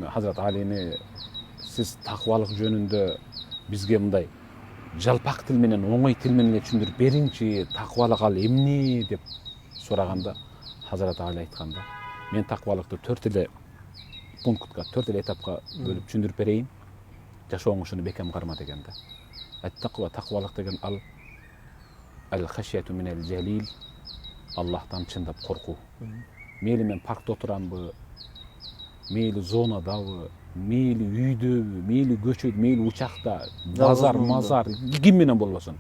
Hazrat Ali'ni siz takvalık jönündө bizge mындай жалпак тил менен, оңой тил менен түшүндүрүп бериңчи, таквалык ал эмне деп сураганда, Hazrat Ali айтканда, мен таквалыкты 4 эле пунктка, 4 эле этапка бөлүп түшүндүрүп берейин. Жашооңуз ушуну бекем карма деген да. Таквалык деген ал хашияту минал жалил, Аллахтан чындап коркуу. Мейли мен паркта отурамбы, мейли зонадабы, мейли үйдөбү, мейли көчөдө, мейли учакта, мазар, ким менен болбосун.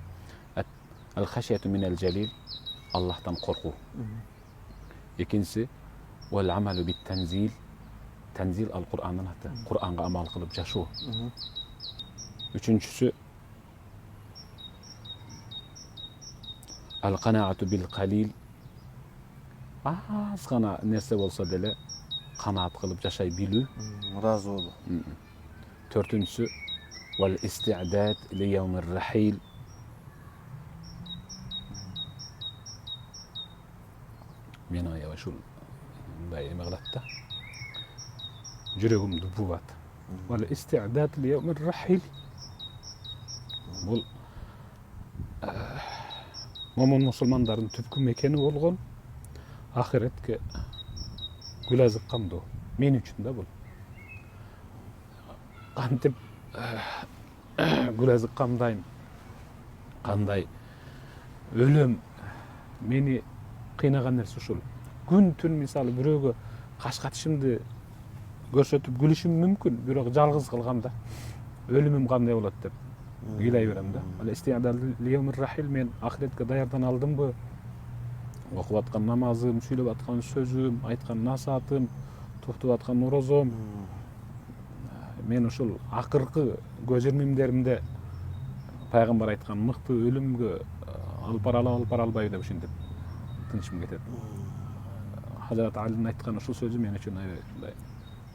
Ал хашияту минал жалил, Аллахтан коркуу. Экинчиси вал амалу бит танзил. Tanzil al-Qur'an'ın аты. Qur'an'a amal kılıp жашоо. Üçüncüsü al-qanaatu bil qalil. Az gana nerse bolsa dele kanaat kılıp жашай bilүү. Razı oldu. Dördüncüsü vel isti'dad li yawmir rahil. Men aya şul mындай эме кылат да. Жүрөгүмдү буvat. Vel isti'dad li yawmir rahil. Бул момун мусулмандардын түпкү мекени болгон ахиретке гүл азык камдоо. Мен үчүн да бул. Кантип гүл азык камдайм, кандай өлөм, мени кыйнаган нерсе ушул. Күн түн мисалы бирөөгө кашкатышымды көрсөтүп гүлүшүм мүмкүн, бирок жалгыз кылганда өлүмүм кандай болот деп ыйлай берем да. Ал истиадал лиямир рахил, мен ахиретке даярдан алдымбы? Окуп аткан намазым, сүйлөп аткан сөзүм, айткан насаатым, туктуп аткан орозом. Мен ушул акыркы көз ирмимдеримде пайгамбар айткан мыкты өлүмгө алып бара албайбы деп ушинтип тынчым кетет. Hazrat Ali'nin aytқан ушул сөзү мен үчүн аябай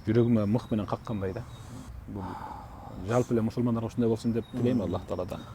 жүрөгүмө мык менен каккандай да. Бул жалпы эле мусулмандарга ушундай болсун деп тилейм Аллах Тааладан.